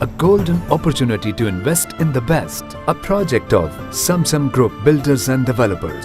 a golden opportunity to invest in the best, a project of Samsung Group Builders and Developers.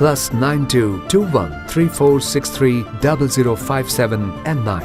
+922134630057 and 9।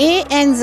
ANZ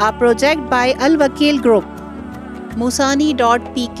a project by Al Wakil Group, Musani.pk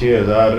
6000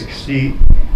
60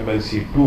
MLC 2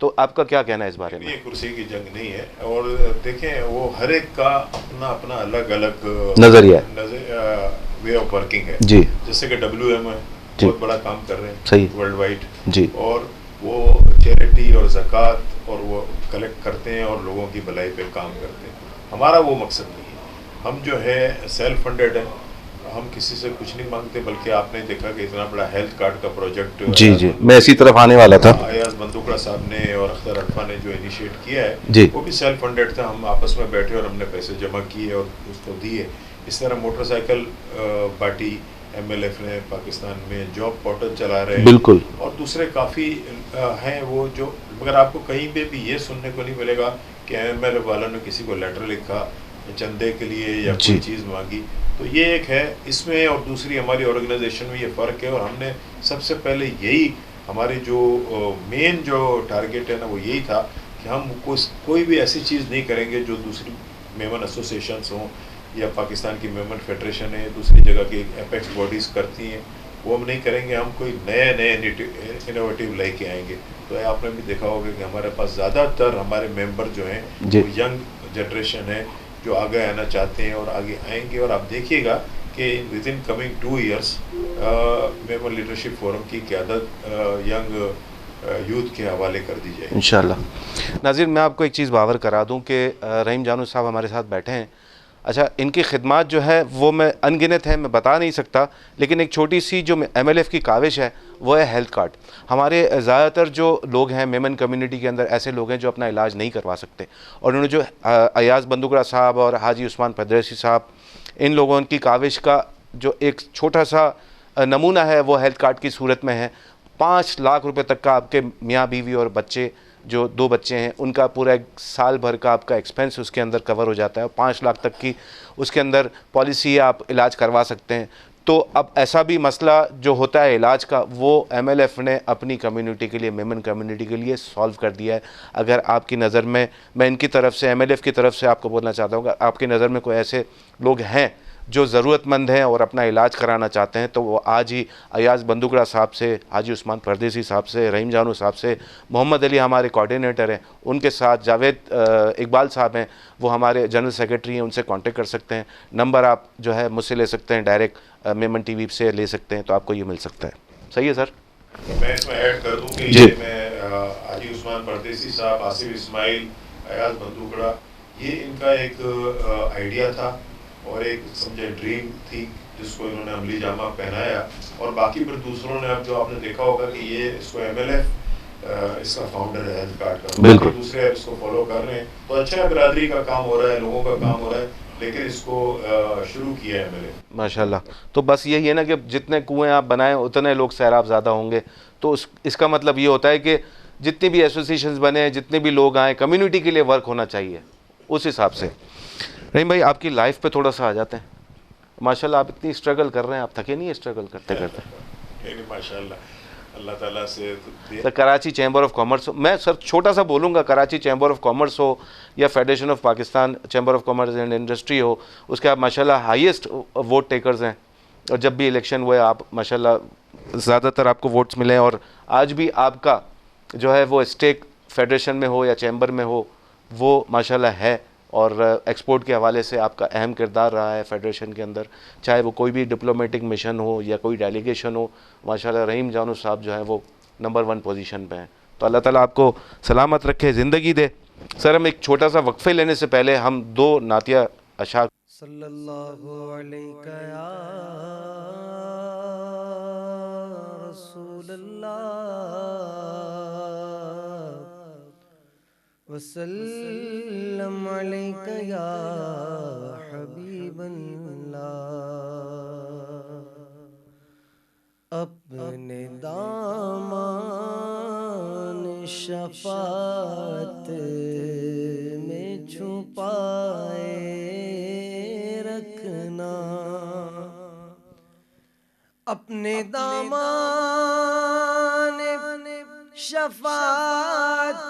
تو آپ کا کیا کہنا ہے اس بارے میں؟ یہ کرسی کی جنگ نہیں ہے، اور دیکھیں وہ ہر ایک کا اپنا اپنا الگ الگ نظریہ وے آف ورکنگ ہے. جی جیسے کہ WM ہے، بہت بڑا کام کر رہے ہیں صحیح ورلڈ وائڈ، جی، اور وہ چیریٹی اور زکوٰۃ اور وہ کلیکٹ کرتے ہیں اور لوگوں کی بھلائی پہ کام کرتے ہیں. ہمارا وہ مقصد نہیں ہے. ہم جو ہے سیلف فنڈیڈ ہیں، ہم کسی سے کچھ نہیں مانگتے، بلکہ آپ نے دیکھا کہ اتنا بڑا ہیلتھ کارڈ کا پروجیکٹ جی میں اسی طرف آنے والا تھا. ایاز بندوکڑا صاحب نے اور اختر اڈفا نے جو انیشیٹ کیا ہے جی وہ بھی سیلف فنڈیڈ تھا. ہم آپس میں بیٹھے اور ہم نے پیسے جمع کیے اور اس کو دیے. اس طرح موٹر سائیکل پارٹی MLF نے پاکستان میں جاب پورٹل چلا رہے ہیں، بالکل، اور دوسرے کافی ہیں وہ جو، مگر آپ کو کہیں پہ بھی یہ سننے کو نہیں ملے گا کہ MLF والوں نے کسی کو لیٹر لکھا چندے کے لیے یا کوئی چیز مانگی. تو یہ ایک ہے اس میں، اور دوسری ہماری آرگنائزیشن میں یہ فرق ہے. اور ہم نے سب سے پہلے یہی ہماری جو مین جو ٹارگیٹ ہے نا، وہ یہی تھا کہ ہم کوئی بھی ایسی چیز نہیں کریں گے جو دوسری میمن ایسوسیشنس ہوں یا پاکستان کی میمن فیڈریشن ہے دوسری جگہ کی اپیکس باڈیز کرتی ہیں، وہ ہم نہیں کریں گے. ہم کوئی نئے انوویٹیو لے کے آئیں گے. تو آپ نے بھی دیکھا ہوگا کہ ہمارے پاس زیادہ تر ہمارے ممبر جو ہیں وہ ینگ جنریشن ہے جو آگے آنا چاہتے ہیں اور آگے آئیں گے. اور آپ دیکھیے گا کہ with in coming 2 years Memon leadership forum کی قیادت ینگ یوتھ کے حوالے کر دی جائے انشاءاللہ. ناظرین میں آپ کو ایک چیز باور کرا دوں کہ رحیم جانو صاحب ہمارے ساتھ بیٹھے ہیں. اچھا، ان کی خدمات جو ہے وہ میں انگنت ہیں، میں بتا نہیں سکتا، لیکن ایک چھوٹی سی جو MLF کی کاوش ہے وہ ہے ہیلتھ کارڈ. ہمارے زیادہ تر جو لوگ ہیں میمن کمیونٹی کے اندر ایسے لوگ ہیں جو اپنا علاج نہیں کروا سکتے، اور انہوں نے جو ایاز بندوکڑا صاحب اور حاجی عثمان پدریسی صاحب، ان لوگوں کی کاوش کا جو ایک چھوٹا سا نمونہ ہے وہ ہیلتھ کارڈ کی صورت میں ہے. 5 لاکھ روپے تک کا آپ کے میاں بیوی اور بچے جو 2 بچے ہیں ان کا پورا ایک سال بھر کا آپ کا ایکسپینس اس کے اندر کور ہو جاتا ہے. 5 لاکھ تک کی اس کے اندر پالیسی آپ علاج کروا سکتے ہیں. تو اب ایسا بھی مسئلہ جو ہوتا ہے علاج کا وہ MLF نے اپنی کمیونٹی کے لیے، میمن کمیونٹی کے لیے سالو کر دیا ہے. اگر آپ کی نظر میں ان کی طرف سے MLF کی طرف سے آپ کو بولنا چاہتا ہوں کہ آپ کی نظر میں کوئی ایسے لوگ ہیں جو ضرورت مند ہیں اور اپنا علاج کرانا چاہتے ہیں تو وہ آج ہی ایاز بندوکڑا صاحب سے، حاجی عثمان پردیسی صاحب سے، رحیم جانو صاحب سے، محمد علی ہمارے کوارڈینیٹر ہیں ان کے ساتھ، جاوید اقبال صاحب ہیں وہ ہمارے جنرل سیکرٹری ہیں، ان سے کانٹیکٹ کر سکتے ہیں. نمبر آپ جو ہے مجھ سے لے سکتے ہیں، ڈائریکٹ میمن TV سے لے سکتے ہیں، تو آپ کو یہ مل سکتا ہے. صحیح ہے سر؟ میں اس میں ایڈ کر دوں کہ یہ میں حاجی عثمان پردیسی صاحب، آصف اسماعیل، ایاز بندوکڑا، یہ ان کا ایک آئیڈیا تھا اور ایک سمجھے ڈریم تھی جس کو انہوں نے عملی جامہ پہنایا. اور باقی پھر دوسروں نے، اب جو آپ نے دیکھا ہوگا کہ یہ اس کو MLF اس کا فاؤنڈر ہے ہیلتھ کارڈ کا، بالکل دوسرے اس کو فالو کر رہے ہیں. تو اچھا برادری کا کام ہو رہا ہے، لوگوں کا کام ہو رہا ہے، لیکن اس کو شروع کیا ہے MLF. ماشاءاللہ. تو بس یہی ہے نا کہ جتنے کنویں آپ بنائیں اتنے لوگ سیراب زیادہ ہوں گے. تو اس کا مطلب یہ ہوتا ہے کہ جتنی بھی ایسوسیشنز بنے، جتنے بھی لوگ آئیں، کمیونٹی کے لیے ورک ہونا چاہیے اس حساب سے. رحیم بھائی آپ کی لائف پہ تھوڑا سا آ جاتے ہیں. ماشاءاللہ آپ اتنی اسٹرگل کر رہے ہیں، آپ تھکے نہیں ہیں اسٹرگل کرتے کرتے؟ ماشاءاللہ اللہ تعالیٰ سے. کراچی چیمبر آف کامرس، میں سر چھوٹا سا بولوں گا، کراچی چیمبر آف کامرس ہو یا federation of Pakistan chamber of commerce and industry ہو، اس کے آپ ماشاءاللہ ہائیسٹ ووٹ ٹیکرز ہیں. اور جب بھی الیکشن ہوئے آپ ماشاءاللہ زیادہ تر آپ کو ووٹس ملے ہیں. اور آج بھی آپ کا جو ہے وہ اسٹیک فیڈریشن میں ہو یا چیمبر میں ہو وہ ماشاءاللہ ہے. اور ایکسپورٹ کے حوالے سے آپ کا اہم کردار رہا ہے فیڈریشن کے اندر، چاہے وہ کوئی بھی ڈپلومیٹک مشن ہو یا کوئی ڈیلیگیشن ہو. ماشاءاللہ رحیم جانو صاحب جو ہیں وہ نمبر 1 پوزیشن پہ ہیں. تو اللہ تعالیٰ آپ کو سلامت رکھے، زندگی دے. سر ہم ایک چھوٹا سا وقفے لینے سے پہلے ہم 2 نعتیہ اشعار. صلی اللہ علیہ یا رسول اللہ وسلم علیک یا حبیب اللہ. اپنے دامان شفاعت میں چھپائے رکھنا، اپنے دامان شفاعت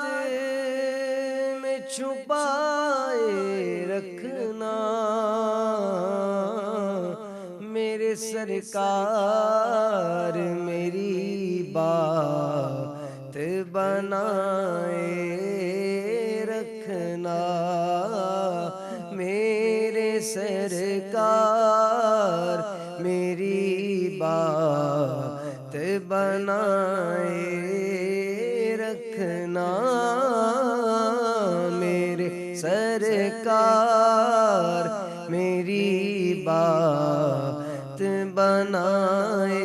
میں چھپائے رکھنا. میرے سرکار میری بات بن بنائے رکھنا میرے سرکار میری بات بنائے رکھنا میرے سرکار میری بات بنائے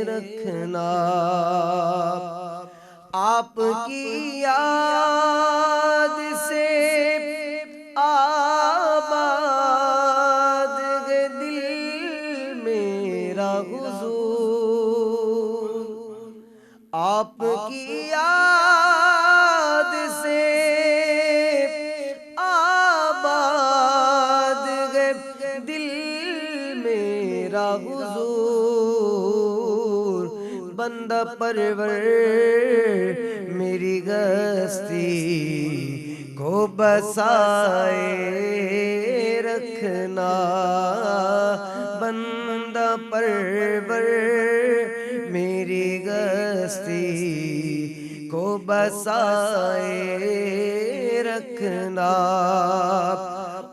رکھنا آپ کی یاد سے آباد ہے دل میرا حضور آپ کی یاد سے آباد ہے دل میرا حضور بندہ پرور میری گستی کو بسائے رکھنا بندہ پرور میری گستی کو بسائے رکھنا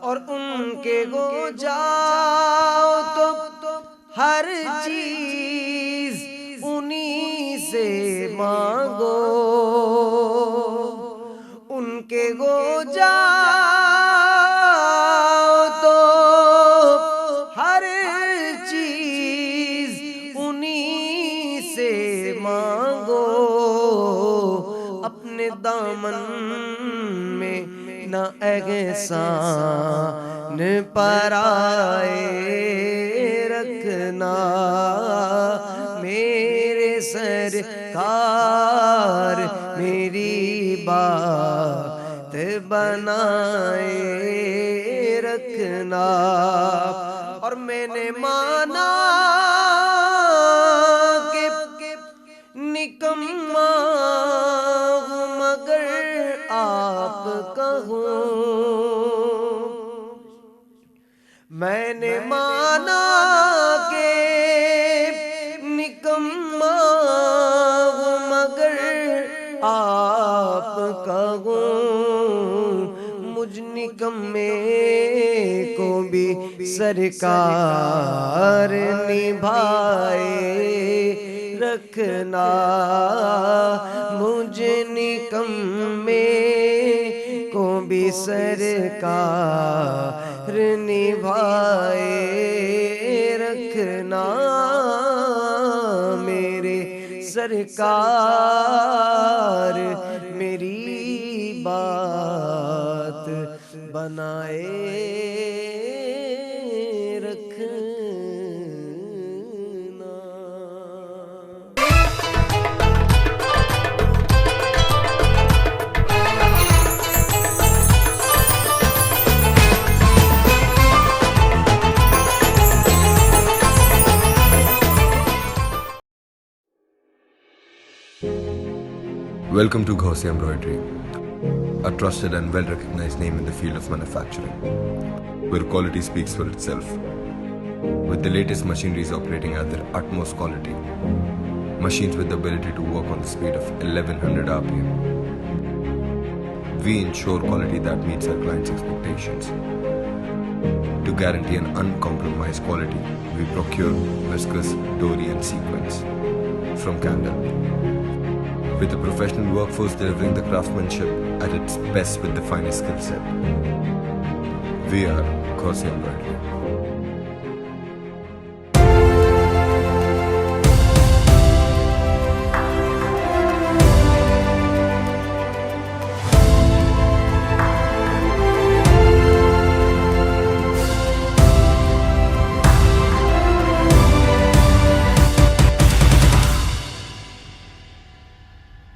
اور ان کے گو جاؤ تو ہر چیز انہی سے مانگو ان کے گو جاؤ تو ہر چیز انہی سے مانگو اپنے دامن میں نہ احسان پرائے رکھنا میرے سرکار میری بات بنائے رکھنا اور میں نے مانا کہ نکما ہوں مگر آپ کہوں میں نے مانا کہ نکما ہوں مگر آپ کہوں مجھ نکمے کو بھی سرکار نبھائے رکھنا مجھ نکمے کو بھی سرکار نبھائے رکھنا میرے سرکار میری بات بنائے رکھنا Welcome to Gaussian Embroidery, a trusted and well-recognized name in the field of manufacturing, where quality speaks for itself. With the latest machineries operating at their utmost quality, machines with the ability to work on the speed of 1100 RPM, we ensure quality that meets our clients' expectations. To guarantee an uncompromised quality, we procure viscose, dory and sequins from Candle. With a professional workforce delivering the craftsmanship at its best with the finest skill set. We are Gaussian Embroidery.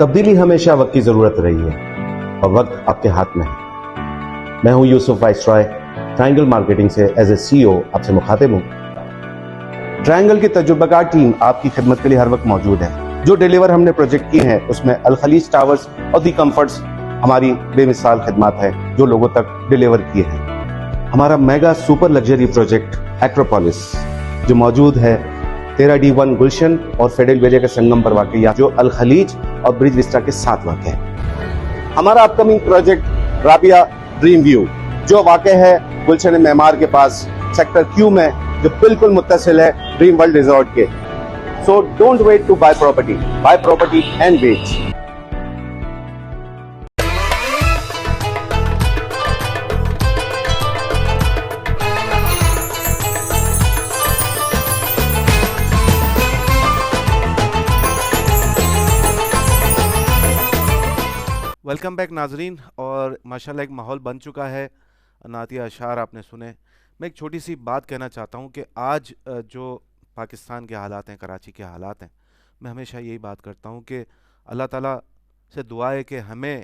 تبدیلی ہمیشہ وقت کی ضرورت رہی ہے اور وقت آپ کے ہاتھ میں ہے. میں ہوں یوسف وائس رائے, ٹرائنگل مارکیٹنگ سے ایز اے سی او آپ سے مخاطب ہوں. ٹرائنگل کی تجربہ کار ٹیم آپ کی خدمت کے لیے ہر وقت موجود ہے. جو ڈیلیور ہم نے پروجیکٹ کیے ہیں اس میں الخلیج ٹاورز اور دی کمفرٹس ہماری بے مثال خدمات ہے جو لوگوں تک ڈیلیور کیے ہیں. ہمارا میگا سپر لگژری پروجیکٹ ایکروپولس جو موجود ہے 13D1 گلشن اور فیڈل ویلے کے سنگم پر واقع ہے, جو الخلیج اور برج وسٹا کے ساتھ واقع ہے. ہمارا upcoming project Rabia dream view جو واقع ہے گلشن معمار کے پاس سیکٹر کیو میں, جو بالکل متصل ہے ڈریم ورلڈ ریزورٹ کے. So don't wait to buy property and wait. Welcome back ناظرین. اور ماشاءاللہ ایک ماحول بن چکا ہے, نعتیہ اشعار آپ نے سنے. میں ایک چھوٹی سی بات کہنا چاہتا ہوں کہ آج جو پاکستان کے حالات ہیں, کراچی کے حالات ہیں, میں ہمیشہ یہی بات کرتا ہوں کہ اللہ تعالیٰ سے دعا ہے کہ ہمیں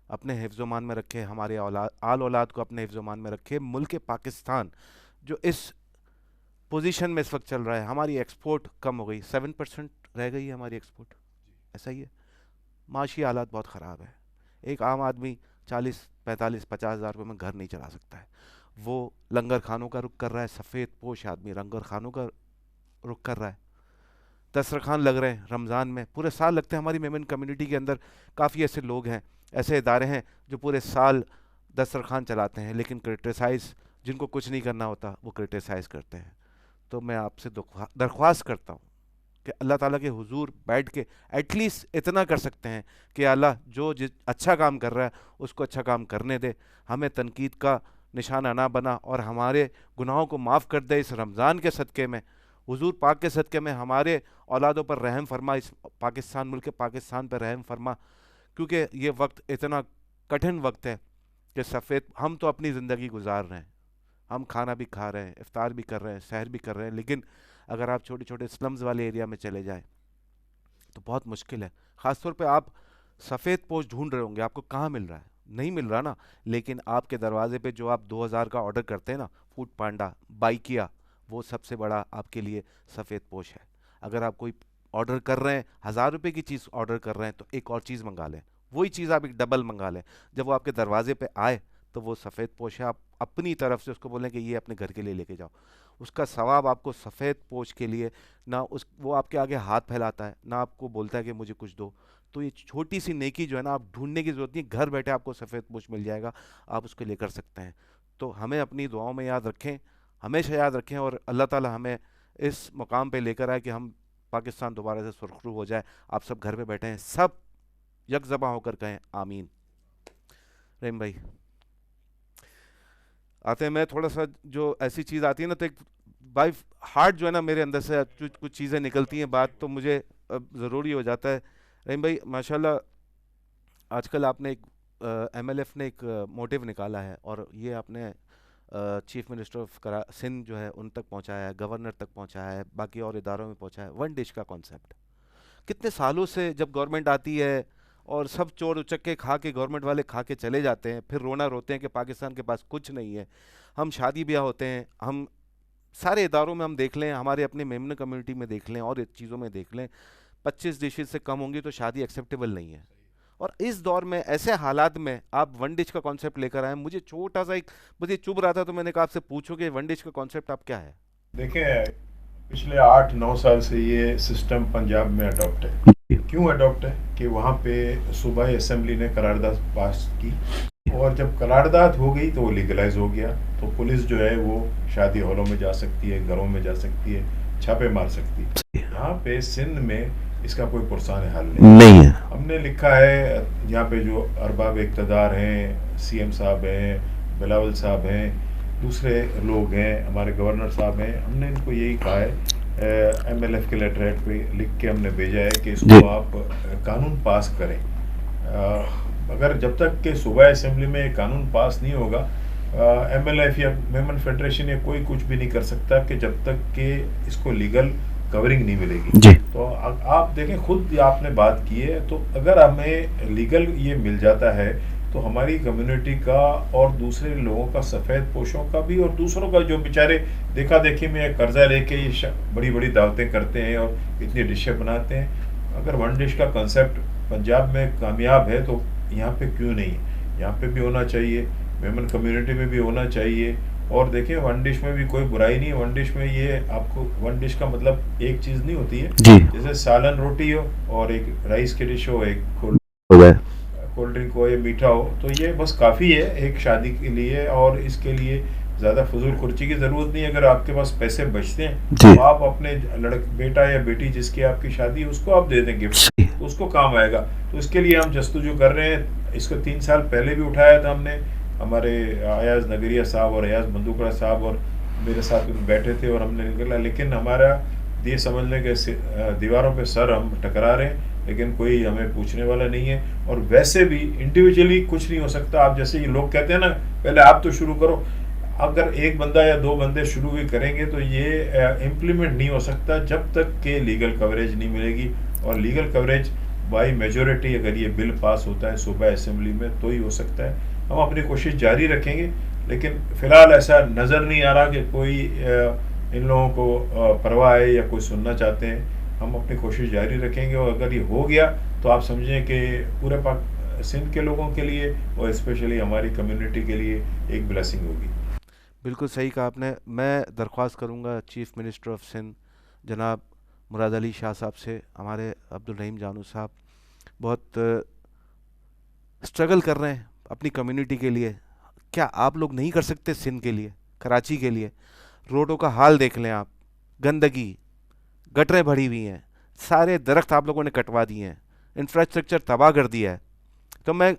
اپنے حفظ و امان میں رکھے, ہمارے آل اولاد کو اپنے حفظ و امان میں رکھے. ملک پاکستان جو اس پوزیشن میں اس وقت چل رہا ہے, ہماری ایکسپورٹ کم ہو گئی, 7% رہ گئی ہے ہماری ایکسپورٹ. ایسا ہی ہے, معاشی حالات بہت خراب ہے. ایک عام آدمی 40, 45, 50 ہزار روپے میں گھر نہیں چلا سکتا ہے. وہ لنگر خانوں کا رخ کر رہا ہے, سفید پوش آدمی لنگر خانوں کا رخ کر رہا ہے. دسترخوان لگ رہے ہیں رمضان میں, پورے سال لگتے ہیں. ہماری میمن کمیونٹی کے اندر کافی ایسے لوگ ہیں, ایسے ادارے ہیں جو پورے سال دسترخوان چلاتے ہیں, لیکن کرٹیسائز جن کو کچھ نہیں کرنا ہوتا وہ کرٹیسائز کرتے ہیں. تو میں آپ سے درخواست کرتا ہوں کہ اللہ تعالیٰ کے حضور بیٹھ کے ایٹ لیسٹ اتنا کر سکتے ہیں کہ اللہ جو اچھا کام کر رہا ہے اس کو اچھا کام کرنے دے, ہمیں تنقید کا نشانہ نہ بنا, اور ہمارے گناہوں کو معاف کر دے. اس رمضان کے صدقے میں, حضور پاک کے صدقے میں ہمارے اولادوں پر رحم فرما, اس پاکستان ملک پاکستان پر رحم فرما, کیونکہ یہ وقت اتنا کٹھن وقت ہے کہ سفید ہم تو اپنی زندگی گزار رہے ہیں, ہم کھانا بھی کھا رہے ہیں, افطار بھی کر رہے ہیں, سحر بھی کر رہے ہیں, لیکن اگر آپ چھوٹے چھوٹے سلمز والے ایریا میں چلے جائیں تو بہت مشکل ہے. خاص طور پہ آپ سفید پوش ڈھونڈ رہے ہوں گے, آپ کو کہاں مل رہا ہے؟ نہیں مل رہا نا. لیکن آپ کے دروازے پہ جو آپ 2000 کا آرڈر کرتے ہیں نا, فوڈ پانڈا, بائیکیا, وہ سب سے بڑا آپ کے لیے سفید پوش ہے. اگر آپ کوئی آرڈر کر رہے ہیں, 1000 روپے کی چیز آرڈر کر رہے ہیں, تو ایک اور چیز منگا لیں, وہی چیز آپ ایک ڈبل منگا لیں. جب وہ آپ کے دروازے پہ آئے تو وہ سفید پوش ہے, آپ اپنی طرف سے اس کو بولیں کہ یہ اپنے گھر کے لیے لے کے جاؤ. اس کا ثواب آپ کو سفید پوش کے لیے نہ وہ آپ کے آگے ہاتھ پھیلاتا ہے, نہ آپ کو بولتا ہے کہ مجھے کچھ دو. تو یہ چھوٹی سی نیکی جو ہے نا, آپ ڈھونڈنے کی ضرورت نہیں, گھر بیٹھے آپ کو سفید پوش مل جائے گا, آپ اس کو لے کر سکتے ہیں. تو ہمیں اپنی دعاؤں میں یاد رکھیں, ہمیشہ یاد رکھیں, اور اللہ تعالی ہمیں اس مقام پہ لے کر آئے کہ ہم پاکستان دوبارہ سے سرخرو ہو جائے. آپ سب گھر پہ بیٹھے ہیں, سب یک زباں ہو کر کہیں آمین. رحیم بھائی آتے ہیں, میں تھوڑا سا جو ایسی چیز آتی ہے نا, تو ایک بائی ہارٹ جو ہے نا میرے اندر سے کچھ چیزیں نکلتی ہیں, بات تو مجھے ضروری ہو جاتا ہے. رحیم بھائی ماشاءاللہ آج کل آپ نے ایک ایم ایل ایف نے ایک موٹیو نکالا ہے, اور یہ آپ نے چیف منسٹر آف سندھ جو ہے ان تک پہنچایا ہے, گورنر تک پہنچایا ہے, باقی اور اداروں میں پہنچایا ہے. 1 ڈش کا کانسیپٹ کتنے سالوں سے جب گورنمنٹ آتی ہے اور سب چور اچکے کھا کے گورنمنٹ والے کھا کے چلے جاتے ہیں, پھر رونا روتے ہیں کہ پاکستان کے پاس کچھ نہیں ہے. ہم شادی بیاہ ہوتے ہیں, ہم سارے اداروں میں ہم دیکھ لیں, ہمارے اپنے میمن کمیونٹی میں دیکھ لیں, اور چیزوں میں دیکھ لیں, 25 ڈشز سے کم ہوں گی تو شادی ایکسیپٹیبل نہیں ہے. اور اس دور میں ایسے حالات میں آپ 1 ڈش کا کانسیپٹ لے کر آئے. مجھے چھوٹا سا ایک مجھے چبھ رہا تھا, تو میں نے کہا آپ سے پوچھو کہ 1 ڈش کا کانسیپٹ آپ کیا ہے. دیکھیں پچھلے 8-9 سال سے یہ سسٹم پنجاب میں اڈاپٹ ہے. کیوں اڈاپٹ ہے کہ وہاں پہ صوبائی اسمبلی نے قرارداد پاس کی, اور جب قرارداد ہو گئی تو وہ لیگلائز ہو گیا. تو پولیس جو ہے وہ شادی ہالوں میں جا سکتی ہے, گھروں میں جا سکتی ہے, چھاپے مار سکتی ہے. یہاں پہ سندھ میں اس کا کوئی پرسان حل نہیں ہے. ہم نے لکھا ہے یہاں پہ جو ارباب اقتدار ہیں, سی ایم صاحب ہیں, بلاول صاحب ہیں, دوسرے لوگ ہیں, ہمارے گورنر صاحب ہیں, ہم نے ان کو یہی کہا ہے, ایم ایل ایف کے لیٹر ہیڈ پہ لکھ کے ہم نے بھیجا ہے کہ اس کو آپ قانون پاس کریں. اگر جب تک کہ صوبائی اسمبلی میں قانون پاس نہیں ہوگا, ایم ایل ایف یا میمن فیڈریشن یا کوئی کچھ بھی نہیں کر سکتا کہ جب تک کہ اس کو لیگل کورنگ نہیں ملے گی. تو آپ دیکھیں خود آپ نے بات کی ہے, تو اگر ہمیں لیگل یہ مل جاتا ہے تو ہماری کمیونٹی کا اور دوسرے لوگوں کا, سفید پوشوں کا بھی اور دوسروں کا جو بیچارے دیکھا دیکھی میں قرضہ لے کے یہ بڑی بڑی دعوتیں کرتے ہیں اور اتنی ڈشیں بناتے ہیں, اگر ون ڈش کا کنسیپٹ پنجاب میں کامیاب ہے تو یہاں پہ کیوں نہیں ہے؟ یہاں پہ بھی ہونا چاہیے, میمن کمیونٹی میں بھی ہونا چاہیے. اور دیکھیں ون ڈش میں بھی کوئی برائی نہیں ہے. ون ڈش میں یہ آپ کو, ون ڈش کا مطلب ایک چیز نہیں ہوتی ہے, جیسے سالن روٹی ہو اور ایک رائس کی ڈش ہو, ایک کولڈ ڈرنک ہو یا میٹھا ہو, تو یہ بس کافی ہے ایک شادی کے لیے. اور اس کے لیے زیادہ فضول خرچی کی ضرورت نہیں ہے. اگر آپ کے پاس پیسے بچتے ہیں تو آپ اپنے بیٹا یا بیٹی جس کی آپ کی شادی ہے اس کو آپ دے دیں گفٹ, تو اس کو کام آئے گا. تو اس کے لیے ہم جستجو کر رہے ہیں. اس کو 3 سال پہلے بھی اٹھایا تھا ہم نے, ہمارے ایاز نگریہ صاحب اور ایاز بندوکڑا صاحب اور میرے ساتھ بیٹھے تھے اور ہم نے نکلا. لیکن ہمارا یہ سمجھ لیں کہ دیواروں پہ سر ہم ٹکرا رہے ہیں, لیکن کوئی ہمیں پوچھنے والا نہیں ہے. اور ویسے بھی انڈیویجولی کچھ نہیں ہو سکتا. آپ جیسے یہ لوگ کہتے ہیں نا پہلے آپ تو شروع کرو, اگر ایک بندہ یا 2 بندے شروع بھی کریں گے تو یہ امپلیمنٹ نہیں ہو سکتا جب تک کہ لیگل کوریج نہیں ملے گی. اور لیگل کوریج بائی میجورٹی اگر یہ بل پاس ہوتا ہے صوبہ اسمبلی میں تو ہی ہو سکتا ہے. ہم اپنی کوشش جاری رکھیں گے, لیکن فی الحال ایسا نظر نہیں آ رہا کہ کوئی ان لوگوں کو پرواہ ہے یا کوئی سننا چاہتے ہیں. ہم اپنی کوشش جاری رکھیں گے, اور اگر یہ ہو گیا تو آپ سمجھیں کہ پورے سندھ کے لوگوں کے لیے اور اسپیشلی ہماری کمیونٹی کے لیے ایک بلیسنگ ہوگی. بالکل صحیح کہا آپ نے. میں درخواست کروں گا چیف منسٹر آف سندھ جناب مراد علی شاہ صاحب سے, ہمارے عبدالرحیم جانو صاحب بہت اسٹرگل کر رہے ہیں اپنی کمیونٹی کے لیے. کیا آپ لوگ نہیں کر سکتے سندھ کے لیے, کراچی کے لیے؟ روڈوں کا حال دیکھ لیں آپ, گندگی, گٹریں بھری ہوئی ہیں, سارے درخت آپ لوگوں نے کٹوا دیے ہیں, انفراسٹرکچر تباہ کر دیا ہے. تو میں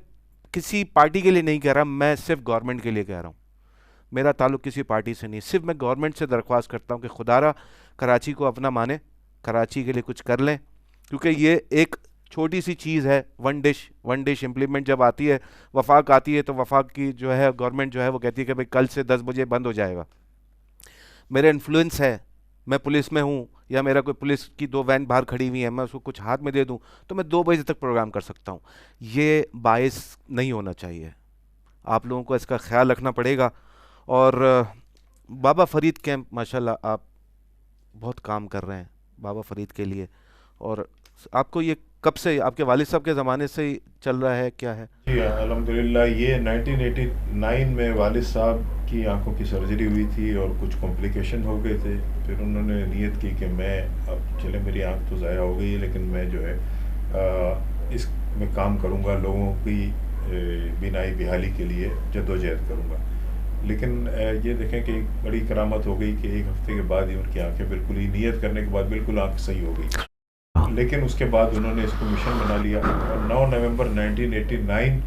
کسی پارٹی کے لیے نہیں کہہ رہا, میں صرف گورنمنٹ کے لیے کہہ رہا ہوں. میرا تعلق کسی پارٹی سے نہیں, صرف میں گورنمنٹ سے درخواست کرتا ہوں کہ خدا را کراچی کو اپنا مانے, کراچی کے لیے کچھ کر لیں. کیونکہ یہ ایک چھوٹی سی چیز ہے, ون ڈش امپلیمنٹ جب آتی ہے, وفاق آتی ہے, تو وفاق کی جو ہے گورنمنٹ جو ہے وہ کہتی ہے کہ بھائی کل سے 10 بجے بند ہو جائے گا. میرے انفلوئنس ہے, میں پولیس میں ہوں, یا میرا کوئی پولیس کی 2 وین باہر کھڑی ہوئی ہیں, میں اس کو کچھ ہاتھ میں دے دوں تو میں 2 بجے تک پروگرام کر سکتا ہوں. یہ باعث نہیں ہونا چاہیے. آپ لوگوں کو اس کا خیال رکھنا پڑے گا. اور بابا فرید کیمپ ماشاءاللہ آپ بہت کام کر رہے ہیں بابا فرید کے لیے. اور آپ کو یہ کب سے, آپ کے والد صاحب کے زمانے سے ہی چل رہا ہے, کیا ہے؟ جی الحمدللہ, یہ 1989 میں والد صاحب کی آنکھوں کی سرجری ہوئی تھی اور کچھ کمپلیکیشن ہو گئے تھے. پھر انہوں نے نیت کی کہ میں اب چلے میری آنکھ تو ضائع ہو گئی ہے, لیکن میں جو ہے اس میں کام کروں گا, لوگوں کی بینائی بحالی کے لیے جدوجہد کروں گا. لیکن یہ دیکھیں کہ ایک بڑی کرامت ہو گئی کہ 1 ہفتے کے بعد ہی ان کی آنکھیں بالکل ہی, نیت کرنے کے بعد بالکل آنکھ صحیح ہو گئی. لیکن اس کے بعد انہوں نے اس کو مشن بنا لیا اور 9 نومبر 1989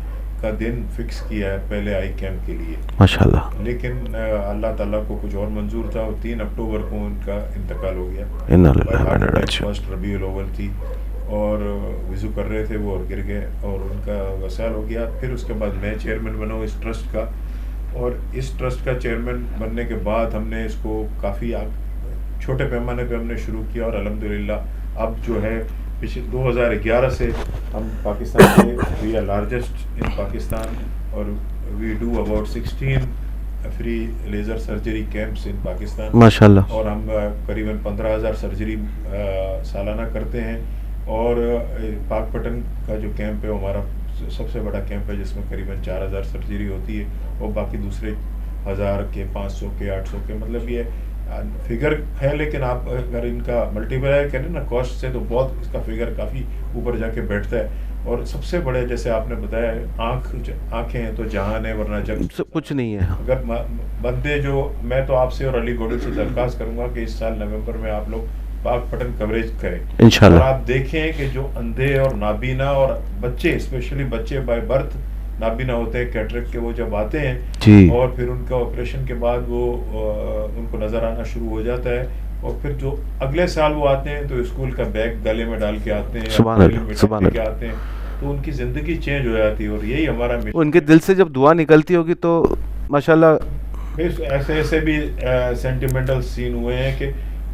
کا دن فکس کیا ہے پہلے آئی کیمپ کے لیے ماشاءاللہ. لیکن اللہ تعالیٰ کو کچھ اور منظور تھا, اور 3 اکتوبر کو ان کا انتقال ہو گیا. فرسٹ ربیع الاول تھی اور وضو کر رہے تھے وہ اور گر گئے اور ان کا وصال ہو گیا. پھر اس کے بعد میں چیئرمین بنا ہوں اس ٹرسٹ کا, اور اس ٹرسٹ کا چیئرمین بننے کے بعد ہم نے اس کو کافی چھوٹے پیمانے پہ ہم نے شروع کیا, اور الحمدللہ اب جو ہے پچھلے 2011 سے ہم پاکستان کے we are largest in Pakistan, اور we do about 16 free laser surgery camps in Pakistan ماشاءاللہ. اور ہم قریباً 15,000 سرجری سالانہ کرتے ہیں. اور پاک پٹن کا جو کیمپ ہے وہ ہمارا سب سے بڑا کیمپ ہے, جس میں قریباً 4,000 سرجری ہوتی ہے, اور باقی دوسرے 1,000 کے 500 کے 800 کے, مطلب یہ فگر ہے. لیکن آپ اگر ان کا ملٹی پلائی کریں نا کاسٹ سے, تو بہت اس کا فگر کافی اوپر جا کے بیٹھتا ہے. اور سب سے بڑے جیسے آپ نے بتایا آنکھیں ہیں تو جہان ہے, ورنہ جگ کچھ نہیں ہے. اگر بندے جو, میں تو آپ سے اور علی گوڈل سے درخواست کروں گا کہ اس سال نومبر میں آپ لوگ پاک پٹن کوریج کریں انشاءاللہ. اور آپ دیکھیں کہ جو اندھے اور نابینا اور بچے, اسپیشلی بچے بائی برتھ نابینا ہوتے ہیں کیٹریکٹ کے, وہ جب آتے ہیں اور پھر ان کا آپریشن کے بعد وہ ان کو نظر آنا شروع ہو جاتا ہے, اور پھر جو اگلے سال وہ آتے ہیں تو اسکول کا بیگ گلے میں ڈال کے آتے ہیں, سبحان کے آتے ہیں, تو ان کی زندگی چینج ہو جاتی ہے. اور یہی ہمارا ان کے دل سے جب دعا نکلتی ہوگی تو ماشاءاللہ. ایسے بھی سینٹیمنٹل سین ہوئے ہیں کہ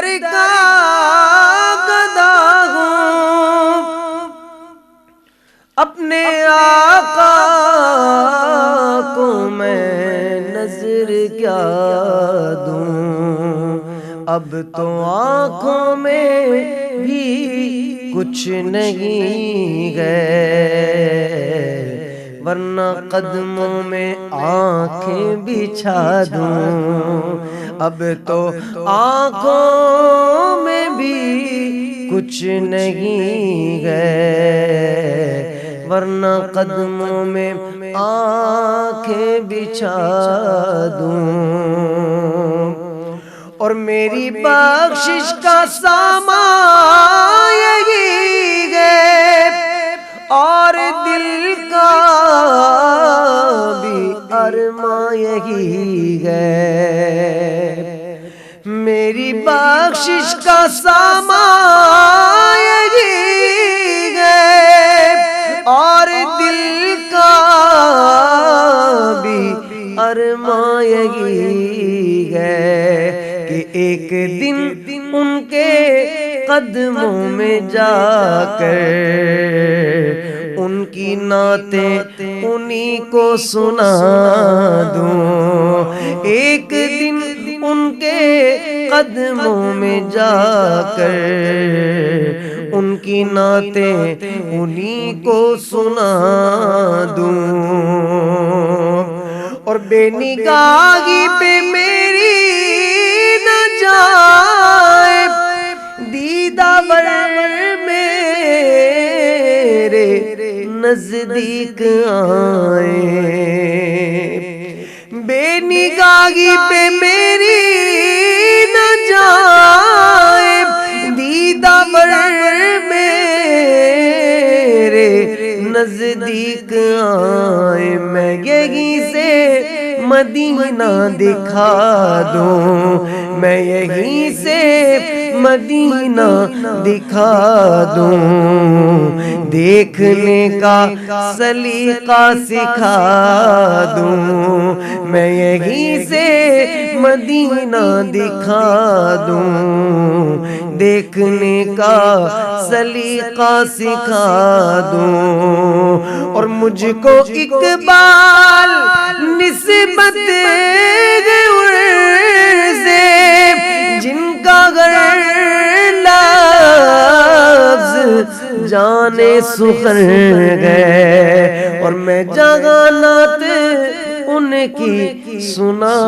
در کا گدا ہوں، اپنے آقا کو میں نظر کیا دوں، اب تو آنکھوں میں بھی کچھ نہیں ہے، ورنہ قدموں میں آنکھیں بچھا دوں، اب تو آنکھوں میں بھی کچھ نہیں ہے، ورنہ قدموں میں آنکھیں بچھا دوں، اور میری بخشش کا سامان یہی ہے، اور دل کا بھی ارمان یہی ہے، میری بخشش کا سامان یہی ہے، اور دل کا بھی ارمان یہی ہے، کہ ایک دن ان کے قدموں میں جا کر ان کی نعتیں انہی کو سنا دوں، ایک دن ان کے قدموں میں جا کر ان کی نعتیں انہی کو سنا دوں، اور بے نگاہی پہ میری نہ جائے دیدہ بر میرے نزدیک آئے، بے نگاہی پہ میری نہ جائے دیدہ بر میرے نزدیک آئے، میں یہیں سے مدینہ دکھا دوں، میں یہیں سے مدینہ دکھا دوں، دیکھنے کا سلیقہ سکھا دوں، میں یہیں سے مدینہ دکھا دوں، دیکھنے کا سلیقہ سکھا دوں، اور مجھ کو اقبال نسبت سے جن کا گر لفظ جانے سخن گئے، اور میں جہانات ان کی سنا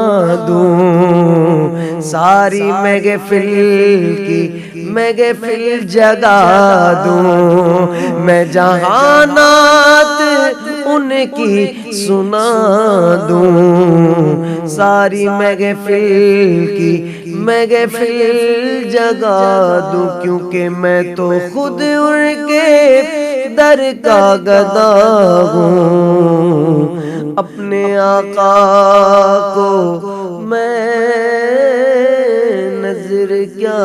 دوں، ساری محفل کی محفل جگا دوں، میں جہانات ان کی سنا دوں، ساری محفل کی محفل جگا دوں، کیونکہ میں تو خود ان کے در کا گدا ہوں، اپنے آقا کو میں نظر کیا